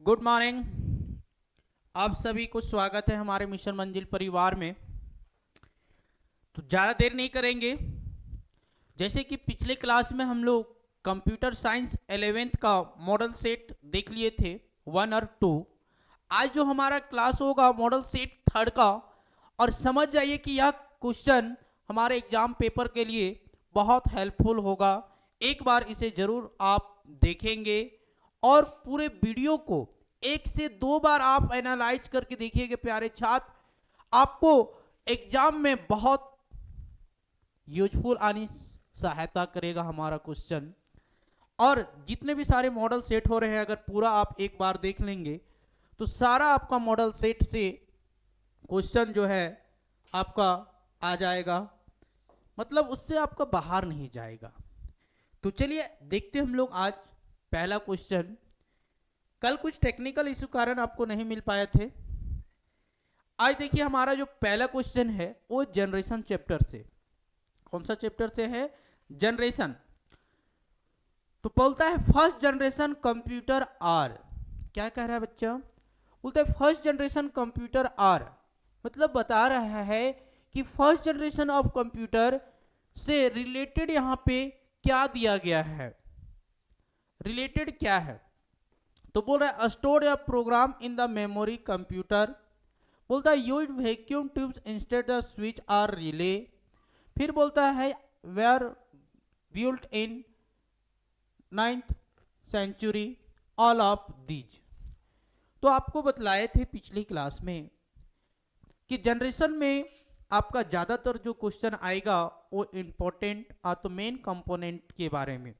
Good morning. आप सभी को स्वागत है हमारे मिशन मंजिल परिवार में। तो ज़्यादा देर नहीं करेंगे। जैसे कि पिछले क्लास में हम लोग कंप्यूटर साइंस 11th का मॉडल सेट देख लिए थे 1 और 2। आज जो हमारा क्लास होगा मॉडल सेट 3rd का, और समझ जाइए कि यह क्वेश्चन हमारे एग्जाम पेपर के लिए बहुत हेल्पफुल होगा। एक बार इसे ज़रूर आप देखेंगे और पूरे वीडियो को 1 से 2 बार आप एनालाइज करके देखिएगा प्यारे छात्र। आपको एग्जाम में बहुत यूजफुल आनी सहायता करेगा हमारा क्वेश्चन। और जितने भी सारे मॉडल सेट हो रहे हैं, अगर पूरा आप एक बार देख लेंगे तो सारा आपका मॉडल सेट से क्वेश्चन जो है आपका आ जाएगा, मतलब उससे आपका बाहर नहीं जाएगा। तो चलिए देखते हम लोग आज पहला क्वेश्चन। कल कुछ टेक्निकल इशू कारण आपको नहीं मिल पाए थे। आज देखिए हमारा जो पहला क्वेश्चन है वो जनरेशन चैप्टर से। कौन सा चैप्टर से है? जनरेशन। तो बोलता है फर्स्ट जनरेशन कंप्यूटर आर। क्या कह रहा है बच्चा? बोलता है फर्स्ट जनरेशन कंप्यूटर आर, मतलब बता रहा है कि फर्स्ट जनरेशन ऑफ कंप्यूटर से रिलेटेड यहाँ पे क्या दिया गया है, रिलेटेड क्या है। तो बोल रहा है स्टोर या program in the memory computer. बोलता है use vacuum tubes instead the switch or relay. फिर बोलता है where built in 9th century all of these. तो आपको बतलाए थे पिछली क्लास में कि जनरेशन में आपका ज्यादातर जो क्वेश्चन आएगा वो इंपॉर्टेंट तो मेन कंपोनेंट के बारे में।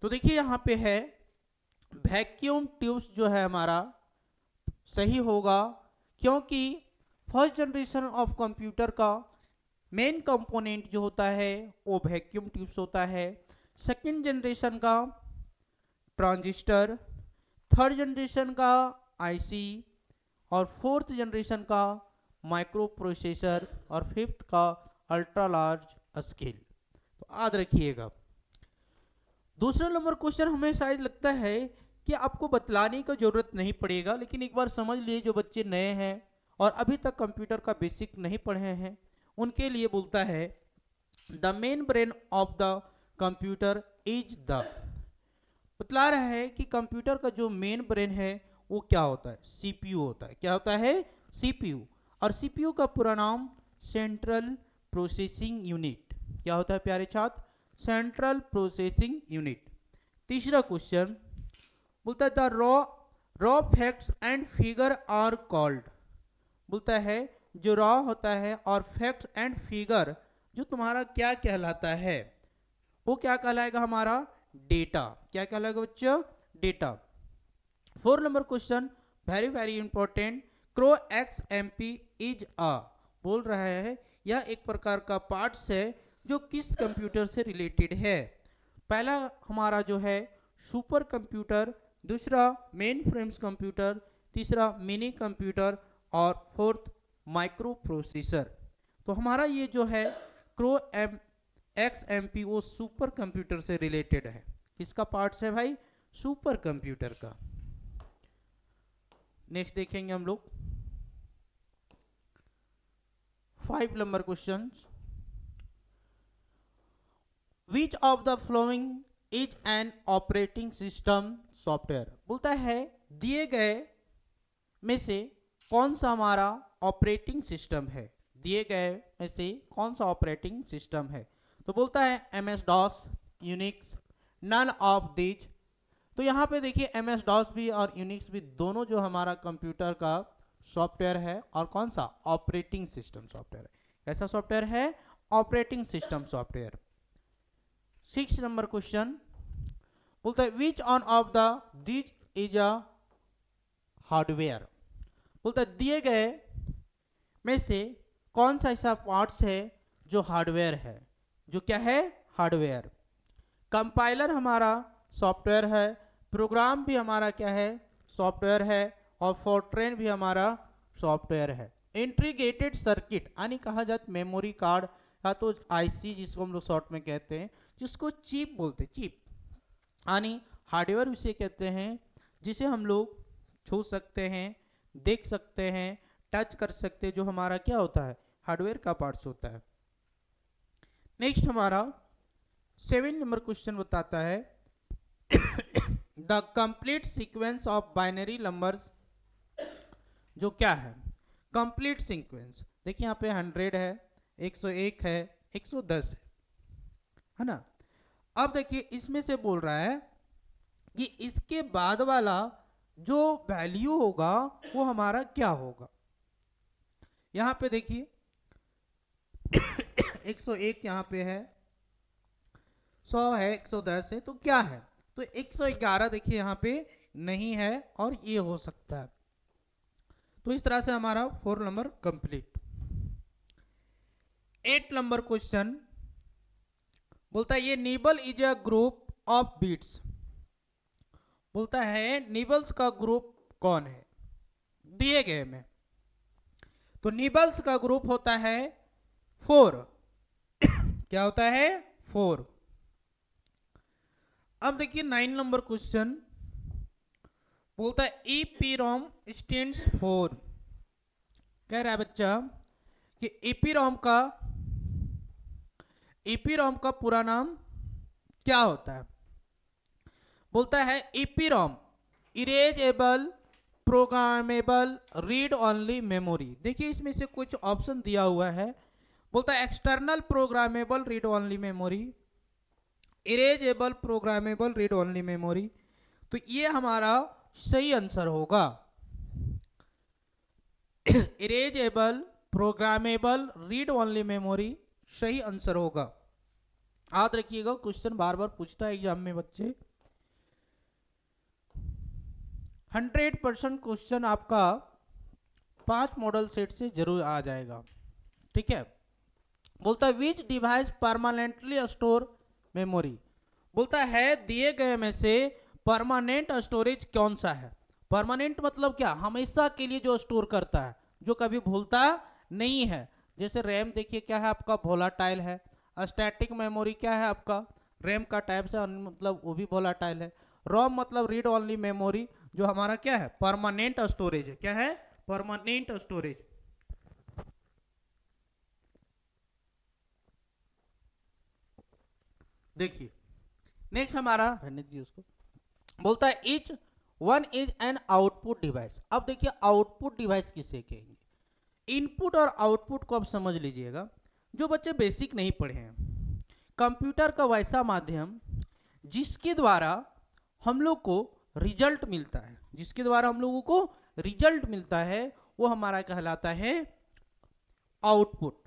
तो देखिए यहाँ पे है वैक्यूम ट्यूब्स जो है हमारा सही होगा, क्योंकि फर्स्ट जनरेशन ऑफ कंप्यूटर का मेन कंपोनेंट जो होता है वो वैक्यूम ट्यूब्स होता है। सेकंड जनरेशन का ट्रांजिस्टर, थर्ड जनरेशन का आईसी, और फोर्थ जनरेशन का माइक्रो प्रोसेसर, और फिफ्थ का अल्ट्रा लार्ज स्केल। तो याद रखिएगा। दूसरा नंबर क्वेश्चन हमें शायद लगता है कि आपको बतलाने की जरूरत नहीं पड़ेगा, लेकिन एक बार समझ लिए जो बच्चे नए हैं और अभी तक कंप्यूटर का बेसिक नहीं पढ़े हैं उनके लिए बोलता है the main brain of the computer is the. बतला रहा है कि कंप्यूटर का जो मेन ब्रेन है वो क्या होता है? सीपीयू होता है। क्या होता है? सीपीयू। और सीपीयू का पूरा नाम सेंट्रल प्रोसेसिंग यूनिट। क्या होता है प्यारे छात्र? Central processing unit. तीसरा क्वेश्चन बोलता है the raw facts and figure are called. बोलता है जो रॉ होता है और फैक्ट्स एंड फिगर जो तुम्हारा क्या कहलाता है, वो क्या कहलाएगा? हमारा डेटा। क्या कहलाएगा बच्चों? Data. 4 number question very very important. Cray X M P is a. बोल रहा है यह एक प्रकार का पार्ट्स है जो किस कंप्यूटर से रिलेटेड है। पहला हमारा जो है सुपर कंप्यूटर, दूसरा मेन फ्रेम्स कंप्यूटर, तीसरा मिनी कंप्यूटर, और फोर्थ माइक्रो प्रोसेसर। तो हमारा ये जो है Cray M X M P वो सुपर कंप्यूटर से रिलेटेड है। किसका पार्ट्स है भाई? सुपर कंप्यूटर का। नेक्स्ट देखेंगे हम लोग 5 number question. Which of the following is an operating system software. बोलता है दिए गए में से कौन सा हमारा ऑपरेटिंग सिस्टम है? दिए गए में से कौन सा ऑपरेटिंग सिस्टम है? तो बोलता है M S DOS, Unix, none of these. तो यहाँ पे देखिए एम एस डॉस भी और यूनिक्स भी दोनों जो हमारा कंप्यूटर का सॉफ्टवेयर है, और कौन सा? ऑपरेटिंग सिस्टम सॉफ्टवेयर है। कैसा सॉफ्टवेयर है? Operating system software. 6 number question बोलता है which on of the this is a hardware. बोलता है दिए गए में से कौन सा ऐसा पार्ट्स है जो हार्डवेयर है? जो क्या है? हार्डवेयर। कंपाइलर हमारा सॉफ्टवेयर है, प्रोग्राम भी हमारा क्या है? सॉफ्टवेयर है, और फोर्ट्रेन भी हमारा सॉफ्टवेयर है। इंटीग्रेटेड सर्किट यानी कहा जाता मेमोरी कार्ड या तो आईसी जिसको हम लोग शॉर्ट में कहते हैं, जिसको चिप बोलते हैं। चिप यानी हार्डवेयर उसे कहते हैं जिसे हम लोग छू सकते हैं, देख सकते हैं, टच कर सकते हैं, जो हमारा क्या होता है, हार्डवेयर का पार्ट्स होता है। नेक्स्ट हमारा 7 नंबर क्वेश्चन बताता है the complete sequence of binary numbers, जो क्या है कंप्लीट सीक्वेंस। देखिए यहाँ पे 100 है, 101 है, 110 है ना। अब देखिए इसमें से बोल रहा है कि इसके बाद वाला जो वैल्यू होगा वो हमारा क्या होगा। यहां पे देखिए 101 यहां पे है, 100 है, 110 है, तो क्या है, तो 111 देखिए यहां पे नहीं है और ये हो सकता है। तो इस तरह से हमारा 4 नंबर कंप्लीट। 8 नंबर क्वेश्चन बोलता है ये nibble is a group of bits. बोलता है निबल्स का ग्रुप कौन है दिए गए में, तो निबल्स का ग्रुप होता है 4। क्या होता है 4। अब देखिए 9 नंबर क्वेश्चन बोलता है ईपीरोम स्टैंड्स फॉर। कह रहा है बच्चा कि ईपीरोम का पूरा नाम क्या होता है। बोलता है EPROM erasable programmable read only memory. देखिए इसमें से कुछ ऑप्शन दिया हुआ है। बोलता है external programmable read only memory, erasable programmable read only memory, तो ये हमारा सही आंसर होगा erasable programmable read only memory सही आंसर होगा। याद रखिएगा क्वेश्चन बार बार पूछता है एग्जाम में बच्चे। 100% क्वेश्चन आपका 5 मॉडल सेट से जरूर आ जाएगा, ठीक है। बोलता है विच डिवाइस परमानेंटली स्टोर मेमोरी। बोलता है दिए गए में से परमानेंट स्टोरेज कौन सा है। परमानेंट मतलब क्या, हमेशा के लिए जो स्टोर करता है, जो कभी भूलता नहीं है। जैसे रैम देखिए क्या है आपका वोलाटाइल है, स्टैटिक मेमोरी क्या है आपका रैम का टाइप से मतलब वो भी वोलाटाइल है। रोम मतलब रीड ओनली मेमोरी, जो हमारा क्या है परमानेंट स्टोरेज है। क्या है परमानेंट स्टोरेज। देखिए नेक्स्ट हमारा रणजीत जी उसको बोलता है each one is an output device. अब देखिए आउटपुट डिवाइस किसे कहेंगे। इनपुट और आउटपुट को आप समझ लीजिएगा। जो बच्चे बेसिक नहीं पढ़े हैं, कंप्यूटर का वैसा माध्यम जिसके द्वारा हम लोग को रिजल्ट मिलता है, जिसके द्वारा हम लोगों को रिजल्ट मिलता है, वो हमारा कहलाता है आउटपुट।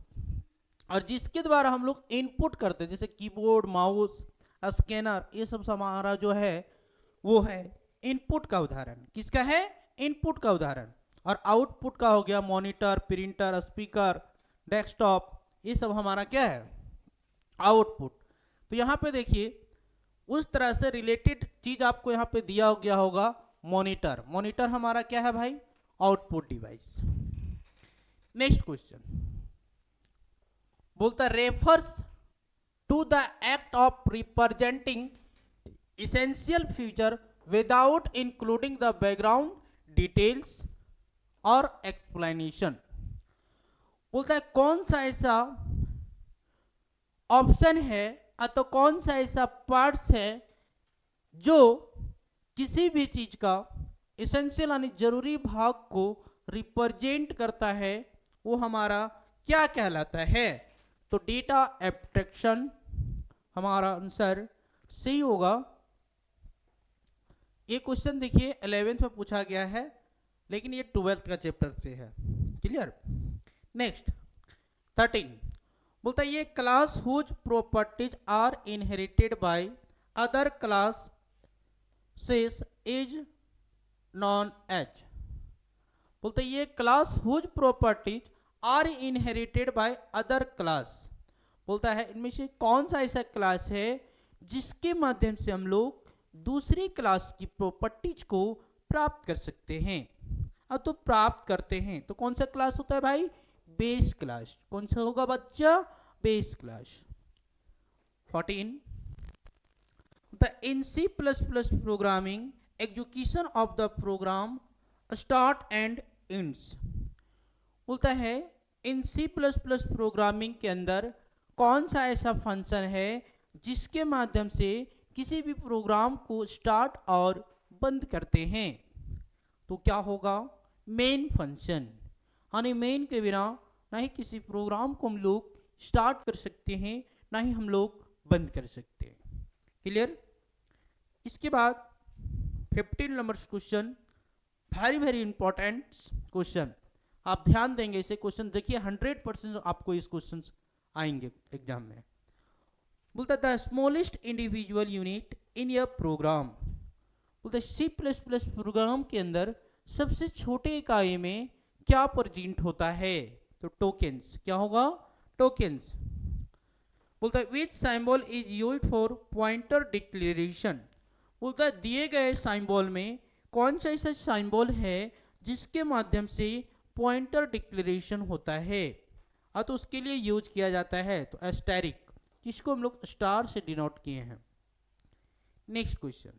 और जिसके द्वारा हम लोग इनपुट करते हैं, जैसे कीबोर्ड, माउस, स्कैनर, ये सब हमारा जो है वो है इनपुट का उदाहरण। किसका है इनपुट का उदाहरण। और आउटपुट का हो गया मॉनिटर, प्रिंटर, स्पीकर, डेस्कटॉप, ये सब हमारा क्या है आउटपुट। तो यहाँ पे देखिए उस तरह से रिलेटेड चीज आपको यहाँ पे दिया गया होगा मॉनिटर। मॉनिटर हमारा क्या है भाई आउटपुट डिवाइस। नेक्स्ट क्वेश्चन बोलता refers to the act of representing essential feature without including the background details और explanation। बोलता है कौन सा ऐसा ऑप्शन है तो कौन सा ऐसा पार्ट्स है जो किसी भी चीज का इसेंशियल यानी जरूरी भाग को रिप्रेजेंट करता है, वो हमारा क्या कहलाता है। तो डेटा एब्स्ट्रैक्शन हमारा आंसर सही होगा। ये क्वेश्चन देखिए 11th में पूछा गया है, लेकिन ये 12th का चैप्टर से है। क्लियर। नेक्स्ट 13 बोलता है ये class whose properties are inherited by other classes is known as. बोलते ये class whose properties are inherited by other class. बोलता है इनमें से कौन सा ऐसा क्लास है जिसके माध्यम से हम लोग दूसरी क्लास की प्रॉपर्टीज को प्राप्त कर सकते हैं। अब तो प्राप्त करते हैं तो कौन सा क्लास होता है भाई बेस क्लास। कौन सा होगा बच्चा base class. 14 in C++ programming execution of the program start and ends. बोलता है in C plus plus programming के अंदर कौन सा ऐसा फंक्शन है जिसके माध्यम से किसी भी प्रोग्राम को स्टार्ट और बंद करते हैं। तो क्या होगा, मेन फंक्शन। यानी मेन के बिना ना ही किसी प्रोग्राम को हम लोग स्टार्ट कर सकते हैं ना ही हम लोग बंद कर सकते हैं। क्लियर। इसके बाद 15 number question, very very important question. आप ध्यान देंगे इसे, क्वेश्चन देखिए 100% आपको इस क्वेश्चन आएंगे एग्जाम में। बोलता है the smallest individual unit in your program. बोलता है सी प्लस प्लस प्रोग्राम के अंदर सबसे छोटे इकाई में क्या प्रेजेंट होता है। तो टोकेंस। क्या होगा, टोकेंस। बोलता है विच symbol is used for pointer declaration. बोलता है दिए गए सिंबल में कौन सा ऐसा सिंबल है जिसके माध्यम से पॉइंटर डिक्लेरेशन होता है। तो उसके लिए यूज किया जाता है तो एस्टेरिक, जिसको हम लोग स्टार से डिनोट किए हैं। नेक्स्ट क्वेश्चन,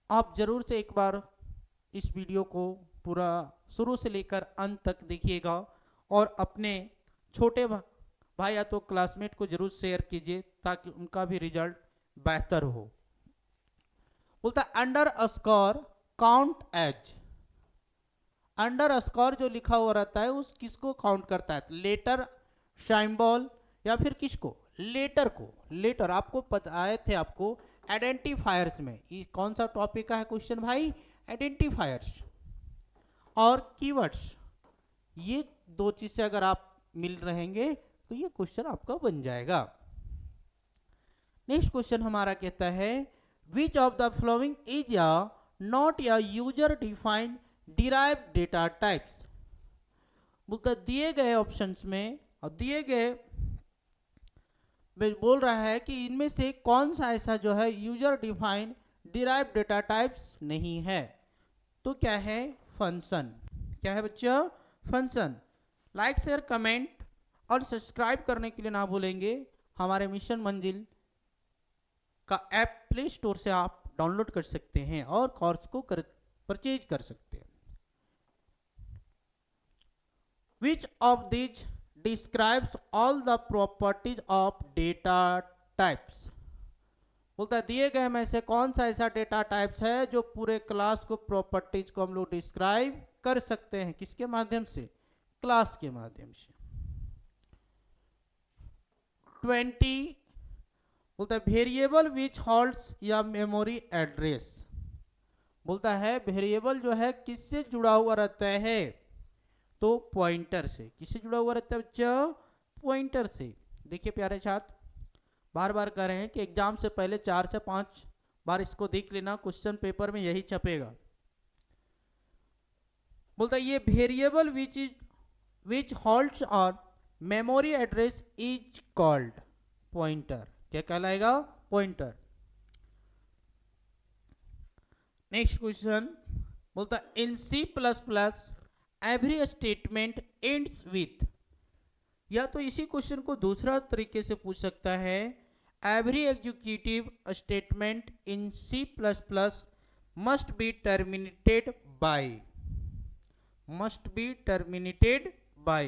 आप जरूर से एक बार इस वीडियो को पूरा शुरू से लेकर अंत तक देखिएगा और अपने छोटे भाई या तो क्लासमेट को जरूर शेयर कीजिए ताकि उनका भी रिजल्ट बेहतर हो। बोलता underscore count as. Underscore जो लिखा हुआ रहता है उस किसको काउंट करता है, लेटर, सिंबल या फिर किसको, लेटर को। लेटर आपको बताए थे आपको आइडेंटिफायर्स में। ये कौन सा टॉपिक का है क्वेश्चन भाई, आइडेंटिफायर्स और कीवर्ड्स। ये दो चीज से अगर आप मिल रहेंगे तो ये क्वेश्चन आपका बन जाएगा। नेक्स्ट क्वेश्चन हमारा कहता है which of the following is या नॉट या user defined derived data types. बोलता दिए गए ऑप्शंस में और दिए गए बोल रहा है कि इनमें से कौन सा ऐसा जो है user defined derived data types नहीं है। तो क्या है, फंक्शन। क्या है बच्चों, फंक्शन। लाइक शेयर कमेंट और सब्सक्राइब करने के लिए ना भूलेंगे। हमारे मिशन मंजिल का ऐप प्ले स्टोर से आप डाउनलोड कर सकते हैं और कोर्स को परचेज कर सकते हैं। Which of these describes all the properties of data types। बोलता है दिए गए में से कौन सा ऐसा डेटा टाइप्स है जो पूरे क्लास को प्रॉपर्टीज को हम लोग डिस्क्राइब कर सकते हैं, किसके माध्यम से, क्लास के माध्यम से। 20 बोलता है वेरिएबल विच होल्ड्स या मेमोरी एड्रेस। बोलता है वेरिएबल जो है किससे जुड़ा हुआ रहता है, तो पॉइंटर से। किससे जुड़ा हुआ रहता है बच्चों, पॉइंटर से। देखिए प्यारे छात्र, बार बार कह रहे हैं कि एग्जाम से पहले 4 से 5 बार इसको देख लेना, क्वेश्चन पेपर में यही छपेगा। बोलता है ये वेरिएबल विच होल्ड्स और memory address is called pointer. क्या कहलाएगा, पॉइंटर। नेक्स्ट क्वेश्चन बोलता है in C plus plus every statement ends with. या तो इसी क्वेश्चन को दूसरा तरीके से पूछ सकता है every executive statement in C plus plus must be terminated by. Must be terminated by,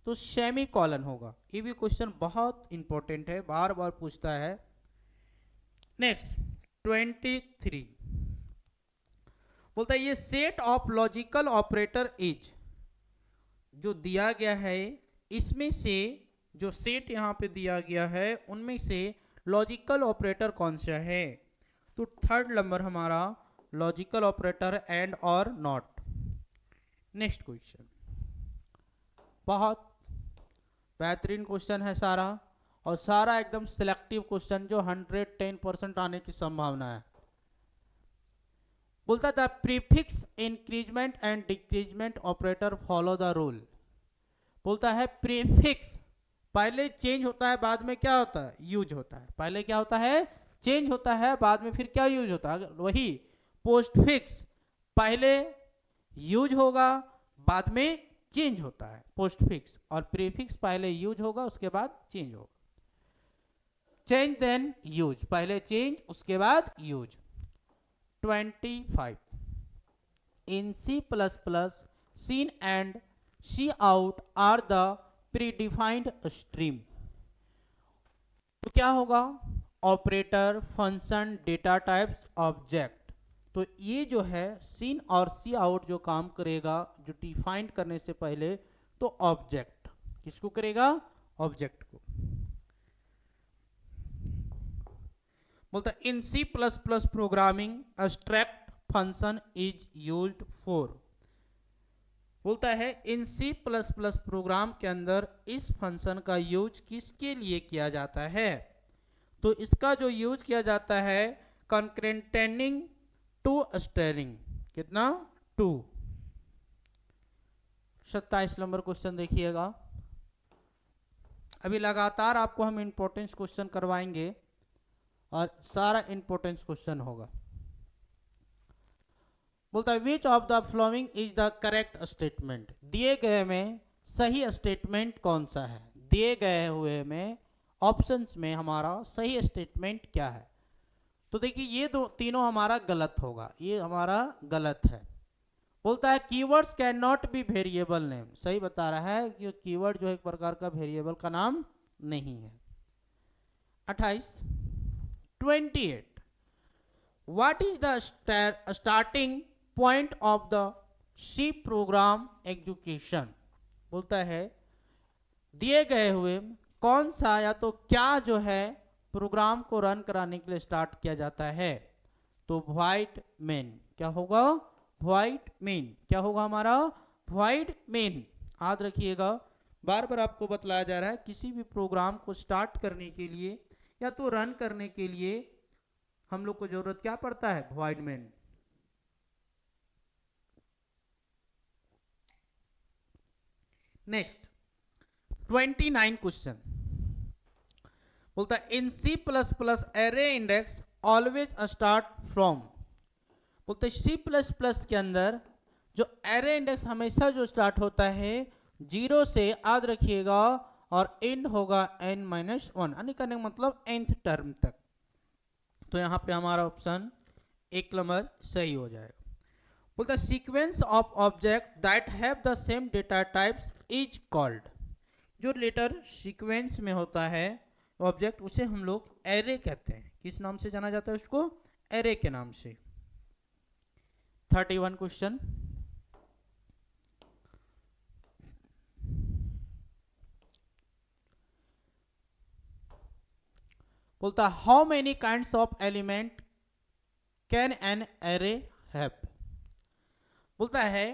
तो सेमी कॉलन होगा। ये भी क्वेश्चन बहुत इंपॉर्टेंट है, बार बार पूछता है। नेक्स्ट 23 बोलता है ये set of logical operator is. जो दिया गया है इसमें से, जो सेट यहां पे दिया गया है उनमें से लॉजिकल ऑपरेटर कौन सा है। तो थर्ड नंबर हमारा लॉजिकल ऑपरेटर एंड और नॉट। नेक्स्ट क्वेश्चन बहुत बेहतरीन क्वेश्चन है सारा, और सारा एकदम सिलेक्टिव क्वेश्चन जो 110% आने की संभावना है। बोलता था prefix increment and decreasement operator follow the rule. बोलता है प्रीफिक्स पहले चेंज होता है, बाद में क्या होता है, यूज होता है। पहले क्या होता है, चेंज होता है, बाद में फिर क्या यूज होता है। वही पोस्टफिक्स पहले यूज होगा, बाद में चेंज होता है पोस्टफिक्स, और प्रीफिक्स पहले यूज होगा उसके बाद चेंज होगा। चेंज देन यूज, पहले चेंज उसके बाद use. 25 in C++, scene and cout are the predefined stream। तो क्या होगा, operator, function, data types, object. तो ये जो है सीन और सी आउट जो काम करेगा, जो डिफाइंड करने से पहले, तो ऑब्जेक्ट किसको करेगा, ऑब्जेक्ट को। बोलता है in C plus plus programming abstract function is used for. बोलता है in C plus plus program के अंदर इस फंक्शन का यूज किसके लिए किया जाता है, तो इसका जो यूज किया जाता है कंकरेंटेनिंग टू स्टेरिंग, कितना 2। 27 नंबर क्वेश्चन देखिएगा। अभी लगातार आपको हम इंपॉर्टेंस क्वेश्चन करवाएंगे और सारा इंपॉर्टेंस क्वेश्चन होगा। बोलता है which of the following is the correct statement. दिए गए में सही स्टेटमेंट कौन सा है, दिए गए हुए में ऑप्शंस में हमारा सही स्टेटमेंट क्या है। तो देखिए ये दो तीनों हमारा गलत होगा, ये हमारा गलत है। बोलता है keywords can not be variable name, सही बता रहा है कि कीवर्ड जो एक प्रकार का वेरिएबल का नाम नहीं है। 28 28 what is the starting point of the C program execution. बोलता है दिए गए हुए कौन सा या तो क्या जो है प्रोग्राम को रन कराने के लिए स्टार्ट किया जाता है, तो void main। क्या होगा, void main। क्या होगा हमारा, void main। याद रखिएगा, बार बार आपको बतलाया जा रहा है किसी भी प्रोग्राम को स्टार्ट करने के लिए या तो रन करने के लिए हम लोग को जरूरत क्या पड़ता है, void main। नेक्स्ट 29 क्वेश्चन बोलता है in C plus plus array index always start from. बोलते हैं सी प्लस प्लस के अंदर जो एरे इंडेक्स हमेशा जो स्टार्ट होता है 0 से, याद रखिएगा, और एंड होगा n-1, यानी करने का मतलब nth टर्म तक। तो यहां पे हमारा ऑप्शन 1 नंबर सही हो जाएगा। बोलता है sequence of object that have the same data types is called. जो लेटर सीक्वेंस में होता है ऑब्जेक्ट, उसे हम लोग एरे कहते हैं। किस नाम से जाना जाता है उसको, एरे के नाम से। 31 क्वेश्चन बोलता है how many kinds of element can an array have. बोलता है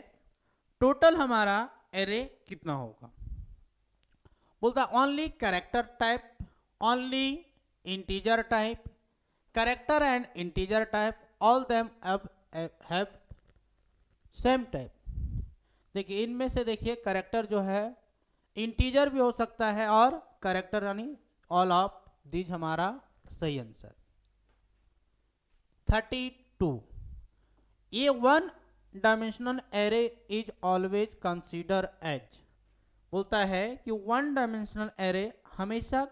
टोटल हमारा एरे कितना होगा। बोलता है only character type, only integer type, character and integer type, all them have same type. देखिए इनमें से देखिए कैरेक्टर जो है इंटीजर भी हो सकता है और कैरेक्टर यानी ऑल ऑफ दीज हमारा सही आंसर। 32 ये one dimensional array is always consider as. बोलता है कि वन डायमेंशनल एरे हमेशा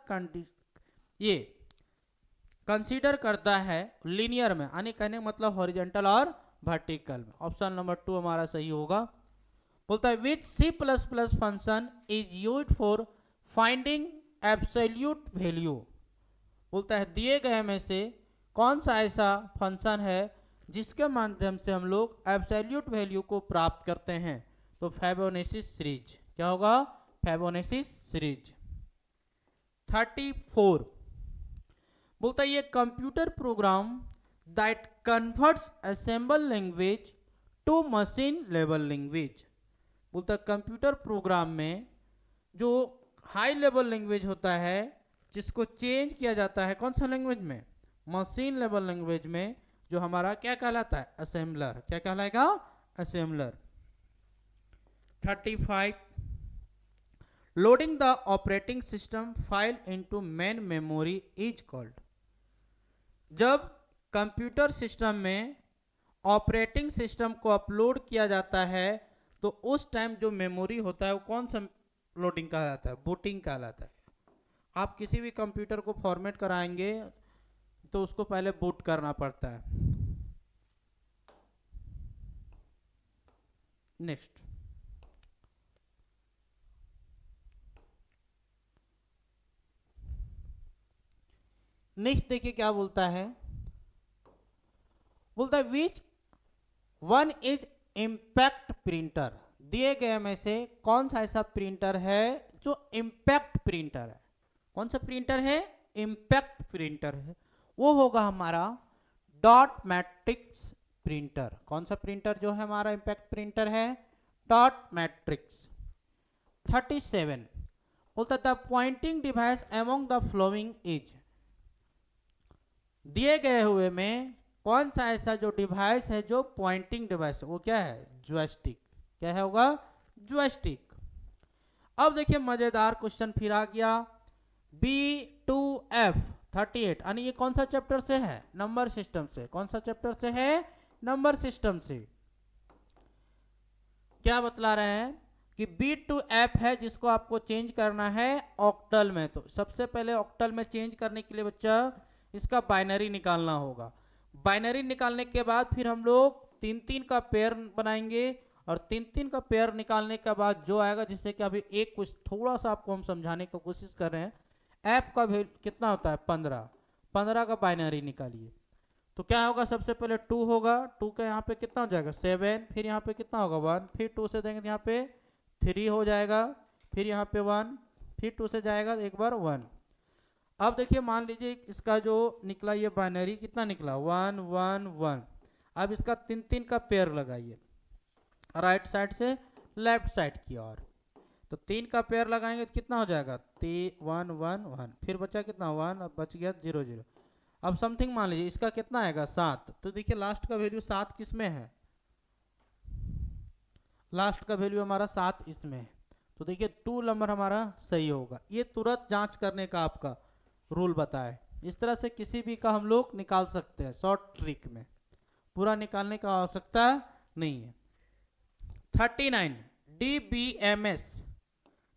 ये कंसीडर करता है लीनियर में, यानी कहने का मतलब हॉरिजॉन्टल और वर्टिकल में। ऑप्शन नंबर 2 हमारा सही होगा। बोलता है which C plus plus function is used for finding absolute value. बोलता है दिए गए में से कौन सा ऐसा फंक्शन है जिसके माध्यम से हम लोग एब्सोल्यूट वैल्यू को प्राप्त करते हैं, तो फिबोनाची सीरीज। क्या होगा, फिबोनाची सीरीज। 34 बोलता है ये computer program that converts assemble language to machine level language. बोलता है कंप्यूटर प्रोग्राम में जो हाई लेवल लैंग्वेज होता है जिसको चेंज किया जाता है कौन सा लैंग्वेज में, मशीन लेवल लैंग्वेज में, जो हमारा क्या कहलाता है, असेंबलर। क्या कहलाएगा, assembler. 35 loading the operating system file into main memory is called. जब कंप्यूटर सिस्टम में ऑपरेटिंग सिस्टम को अपलोड किया जाता है तो उस टाइम जो मेमोरी होता है वो कौन सा लोडिंग कहलाता है, बूटिंग कहलाता है। आप किसी भी कंप्यूटर को फॉर्मेट कराएंगे तो उसको पहले बूट करना पड़ता है। नेक्स्ट देखिए क्या बोलता है, बोलता है which one is impact printer. दिए गए में से कौन सा ऐसा प्रिंटर है जो इम्पैक्ट प्रिंटर है? कौन सा प्रिंटर है? इम्पैक्ट प्रिंटर है। वो होगा हमारा डॉट मैट्रिक्स प्रिंटर। कौन सा प्रिंटर जो है हमारा इम्पैक्ट प्रिंटर है? Dot matrix. 37 बोलता the pointing device among the following is. दिए गए हुए में कौन सा ऐसा जो डिवाइस है जो पॉइंटिंग डिवाइस है? वो क्या है? जॉयस्टिक। क्या है होगा? जॉयस्टिक। अब देखिए मजेदार क्वेश्चन फिर आ गया, B2F 38, यानी ये कौन सा चैप्टर से है? नंबर सिस्टम से। कौन सा चैप्टर से है? नंबर सिस्टम से। क्या बतला रहे हैं कि B2F है जिसको आपको चेंज करना है ऑक्टल में। तो सबसे पहले ऑक्टल में चेंज करने के लिए बच्चा इसका बाइनरी निकालना होगा। बाइनरी निकालने के बाद फिर हम लोग 3-3 का पेयर बनाएंगे, और 3-3 का पेयर निकालने के बाद जो आएगा, जिससे कि अभी एक कुछ थोड़ा सा आपको हम समझाने की कोशिश कर रहे हैं। ऐप का वैल्यू कितना होता है? 15 का बाइनरी निकालिए। तो क्या होगा? सबसे पहले 2 होगा, 2 का यहाँ पे कितना हो जाएगा? 7, फिर यहाँ पे कितना होगा? 1, फिर 2 से देंगे यहाँ पे 3 हो जाएगा, फिर यहाँ पे 1, फिर 2 से जाएगा एक बार 1। अब देखिए मान लीजिए इसका जो निकला ये बाइनरी कितना निकला? 1 1 1। अब इसका 3-3 का पेयर लगाइए राइट साइड से लेफ्ट साइड की ओर। तो 3 का पेयर लगाएंगे तो कितना हो जाएगा? 1 1 1, फिर बचा कितना? 1, अब बच गया 0 0। अब समथिंग मान लीजिए इसका कितना आएगा? 7। तो देखिए लास्ट का वैल्यू 7 किस में है? लास्ट का वैल्यू हमारा 7 इसमें है। तो देखिए 2 नंबर हमारा सही होगा। ये तुरंत जांच करने का आपका रूल बताए। इस तरह से किसी भी का हम लोग निकाल सकते हैं शॉर्ट ट्रिक में, पूरा निकालने का आवश्यकता नहीं है। 39 DBMS।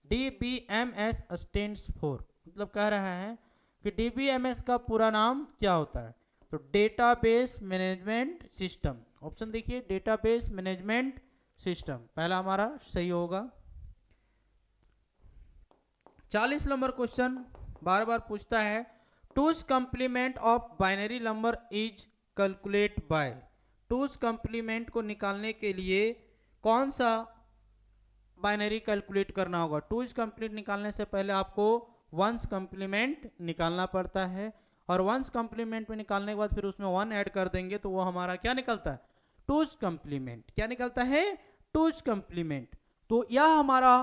DBMS स्टैंड्स फॉर, मतलब कह रहा है कि DBMS का पूरा नाम क्या होता है? तो डेटाबेस मैनेजमेंट सिस्टम। ऑप्शन देखिए डेटाबेस मैनेजमेंट सिस्टम, पहला हमारा सही होगा। 40 नंबर क्वेश्चन बार बार पूछता है, twos complement of binary number is calculate bye. Twos complement को निकालने के लिए कौन सा बाइनरी कैलकुलेट करना होगा? टूज कंप्लीट निकालने से पहले आपको वंस कंप्लीमेंट निकालना पड़ता है, और वंस कंप्लीमेंट में निकालने के बाद फिर उसमें 1 ऐड कर देंगे तो वो हमारा क्या निकलता है? Twos complement. क्या निकलता है? Twos complement. तो यह हमारा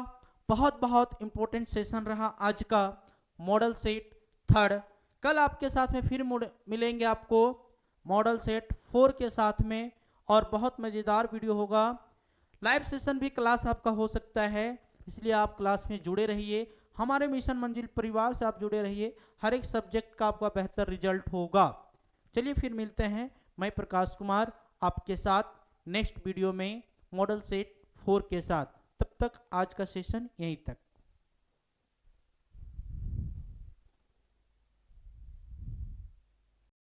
बहुत बहुत इंपॉर्टेंट सेशन रहा आज का मॉडल सेट 3rd। कल आपके साथ में फिर मिलेंगे आपको मॉडल सेट 4 के साथ में, और बहुत मजेदार वीडियो होगा। लाइव सेशन भी क्लास आपका हो सकता है, इसलिए आप क्लास में जुड़े रहिए। हमारे मिशन मंजिल परिवार से आप जुड़े रहिए, हर एक सब्जेक्ट का आपका बेहतर रिजल्ट होगा। चलिए फिर मिलते हैं, मैं प्रकाश कुमार आपके साथ नेक्स्ट वीडियो में मॉडल सेट 4 के साथ। तब तक आज का सेशन यहीं तक।